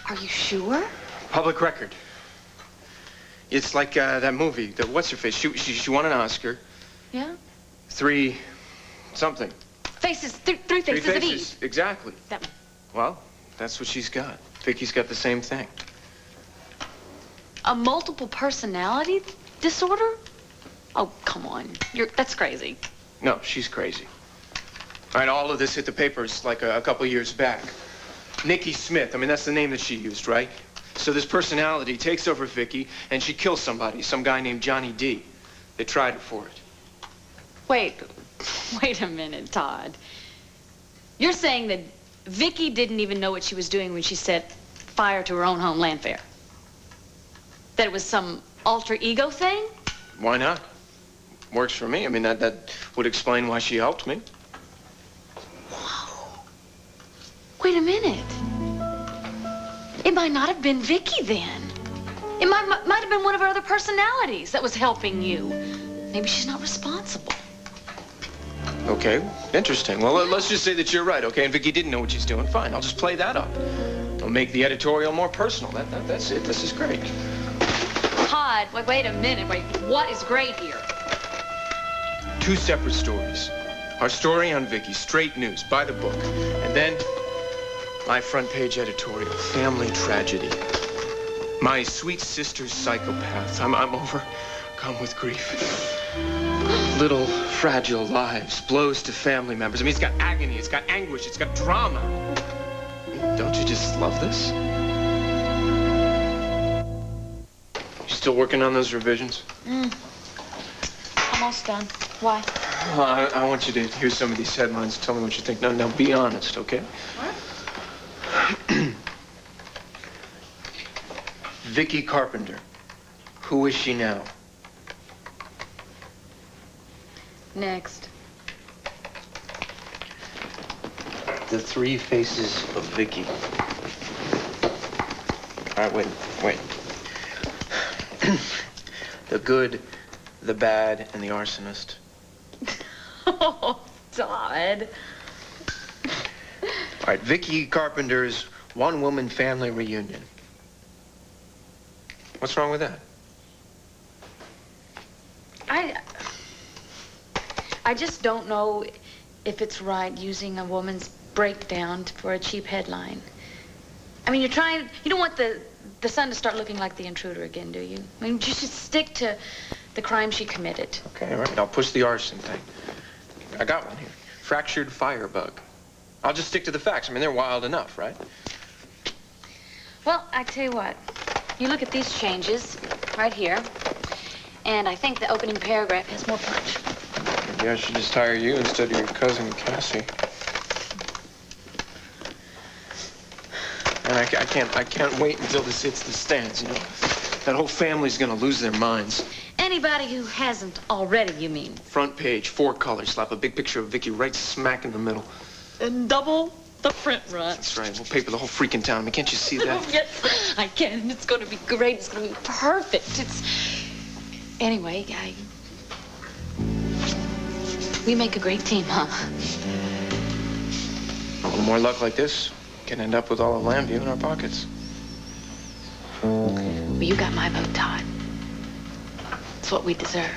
Are you sure? Public record. It's like that movie, what's her face? She won an Oscar. Yeah? 3 something. Faces, three faces of Eve. Exactly. That one. Well, that's what she's got. Vicky's got the same thing. A multiple personality disorder? Oh, come on. That's crazy. No, she's crazy. All right, all of this hit the papers like a couple years back. Nikki Smith, I mean, that's the name that she used, right? So this personality takes over Vicki, and she kills somebody, some guy named Johnny D. They tried her for it. Wait a minute, Todd. You're saying that Vicki didn't even know what she was doing when she set fire to her own home landfare? That it was some alter ego thing? Why not? Works for me. I mean, that would explain why she helped me. Whoa. Wait a minute. It might not have been Vicki then. It might have been one of her other personalities that was helping you. Maybe she's not responsible. Okay, interesting. Well, let's just say that you're right, okay? And Vicki didn't know what she's doing. Fine, I'll just play that up. I'll make the editorial more personal. That's it. This is great. Todd, wait a minute. Wait, what is great here? 2 separate stories. Our story on Vicki, straight news, by the book. And then my front page editorial, family tragedy. My sweet sister's psychopath. I'm overcome with grief. Little fragile lives, blows to family members. I mean, it's got agony, it's got anguish, it's got drama. Don't you just love this? You still working on those revisions? Almost done. Why? Well, I want you to hear some of these headlines. Tell me what you think. Now be honest, okay? What? Vicki Carpenter. Who is she now? Next. The 3 faces of Vicki. All right, wait. The good, the bad, and the arsonist. Oh, Todd. All right, Vicki Carpenter's one-woman family reunion. What's wrong with that? I just don't know if it's right using a woman's breakdown for a cheap headline. I mean, you don't want the Sun to start looking like the intruder again, do you? I mean, you should stick to the crime she committed. Okay, all right, I'll push the arson thing. I got one here. Fractured firebug. I'll just stick to the facts. I mean, they're wild enough, right? Well, I tell you what. You look at these changes right here, and I think the opening paragraph has more punch. Maybe I should just hire you instead of your cousin, Cassie. And I can't wait until this hits the stands, you know. That whole family's gonna lose their minds. Anybody who hasn't already, you mean? Front page, 4 colors, slap a big picture of Vicki right smack in the middle. And double the print run. That's right, we'll paper the whole freaking town. I mean, can't you see that? Yes, I can. It's gonna be great. It's gonna be perfect. Anyway, we make a great team, huh? A little more luck like this, can end up with all of Lambview in our pockets. Well, you got my vote, Todd. It's what we deserve.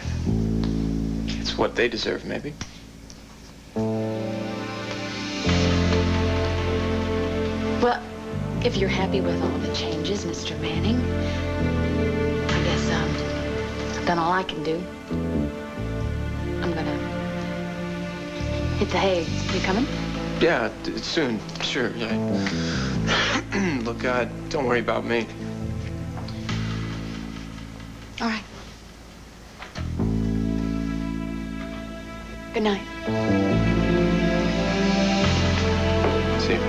It's what they deserve, maybe. Well, if you're happy with all the changes, Mr. Manning, I guess I've done all I can do. I'm gonna hit the hay. You coming? Yeah, soon. Sure, yeah. Look, don't worry about me. All right. Good night. See you.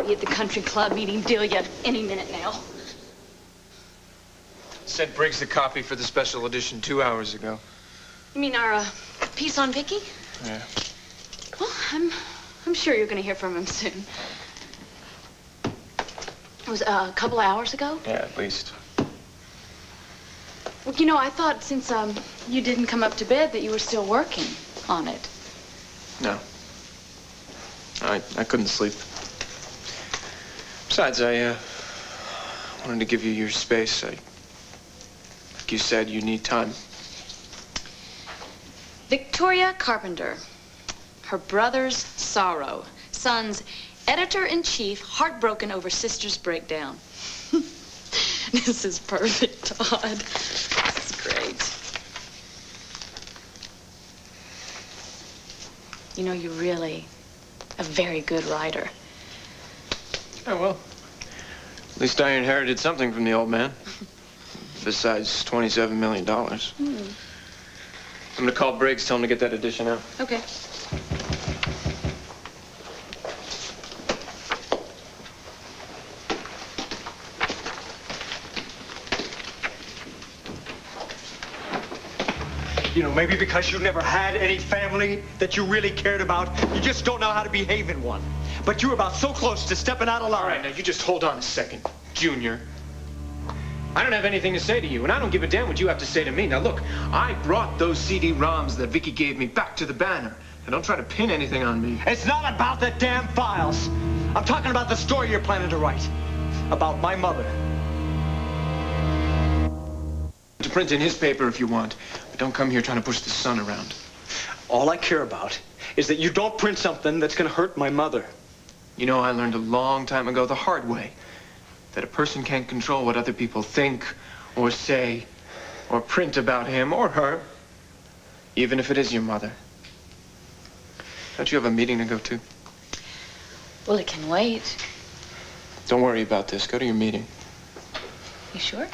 Be at the country club meeting Delia any minute now. Sent Briggs the copy for the special edition 2 hours ago. You mean our piece on Vicki? Yeah. Well, I'm sure you're going to hear from him soon. It was a couple of hours ago? Yeah, at least. Well, you know, I thought since you didn't come up to bed that you were still working on it. No. I couldn't sleep. Besides, I wanted to give you your space. Like you said, you need time. Victoria Carpenter. Her brother's sorrow. Son's editor-in-chief, heartbroken over sister's breakdown. This is perfect, Todd. This is great. You know, you're really a very good writer. Oh, well. At least I inherited something from the old man. Besides $27 million. I'm going to call Briggs, tell him to get that edition out. Okay. You know, maybe because you never had any family that you really cared about, you just don't know how to behave in one. But you were about so close to stepping out of line. All right, now you just hold on a second, Junior. I don't have anything to say to you, and I don't give a damn what you have to say to me. Now, look, I brought those CD-ROMs that Vicki gave me back to the Banner. Now, don't try to pin anything on me. It's not about the damn files. I'm talking about the story you're planning to write. About my mother. To print in his paper if you want, but don't come here trying to push the sun around. All I care about is that you don't print something that's going to hurt my mother. You know, I learned a long time ago the hard way that a person can't control what other people think or say or print about him or her, even if it is your mother. Don't you have a meeting to go to? Well, it can wait. Don't worry about this. Go to your meeting. You sure?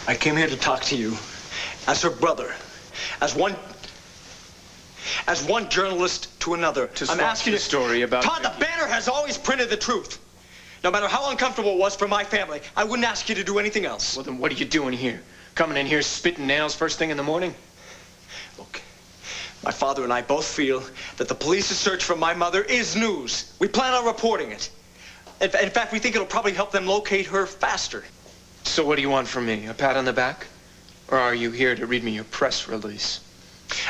I came here to talk to you as her brother, as one journalist to another. I'm asking you a story about Todd, the Banner has always printed the truth. No matter how uncomfortable it was for my family, I wouldn't ask you to do anything else. Well, then what are you doing here? Coming in here spitting nails first thing in the morning? Look, my father and I both feel that the police's search for my mother is news. We plan on reporting it. In fact, we think it'll probably help them locate her faster. So what do you want from me? A pat on the back? Or are you here to read me your press release?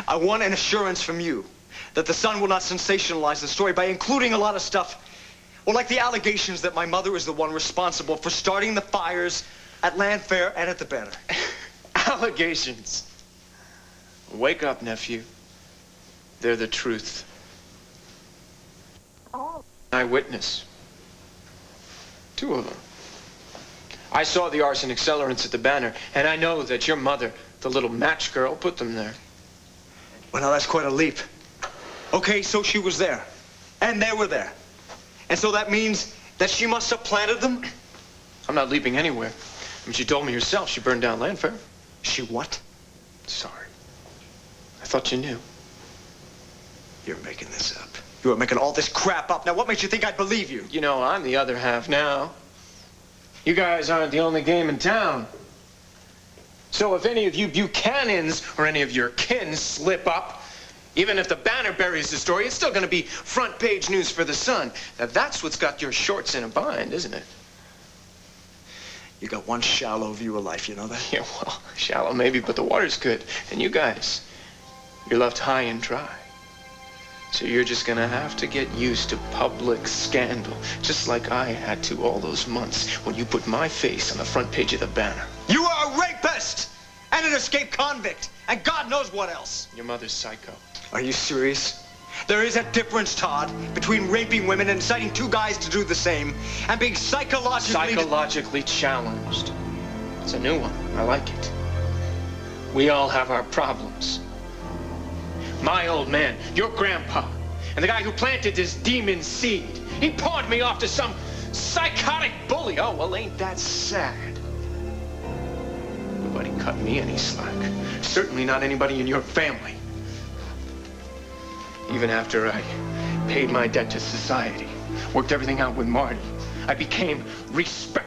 I want an assurance from you that the Sun will not sensationalize the story by including a lot of stuff. Well, like the allegations that my mother is the one responsible for starting the fires at Landfair and at the Banner. Allegations? Wake up, nephew. They're the truth. Eyewitness. 2 of them. I saw the arson accelerants at the Banner, and I know that your mother, the little match girl, put them there. Well, now that's quite a leap. Okay, so she was there. And they were there. And so that means that she must have planted them? I'm not leaping anywhere. I mean, she told me herself she burned down Landfair. She what? Sorry. I thought you knew. You're making this up. You are making all this crap up. Now, what makes you think I'd believe you? You know, I'm the other half now. You guys aren't the only game in town. So if any of you Buchanans or any of your kin slip up, even if the Banner buries the story, it's still going to be front page news for the Sun. Now that's what's got your shorts in a bind, isn't it? You got one shallow view of life, you know that? Yeah, well, shallow maybe, but the water's good. And you guys, you're left high and dry. So you're just gonna have to get used to public scandal, just like I had to all those months when you put my face on the front page of the Banner. You are a rapist and an escaped convict, and God knows what else. Your mother's psycho. Are you serious? There is a difference, Todd, between raping women and inciting 2 guys to do the same and being psychologically challenged. It's a new one. I like it. We all have our problems. My old man, your grandpa, and the guy who planted this demon seed, he pawned me off to some psychotic bully. Oh, well, ain't that sad? Nobody cut me any slack. Certainly not anybody in your family. Even after I paid my debt to society, worked everything out with Marty, I became respected.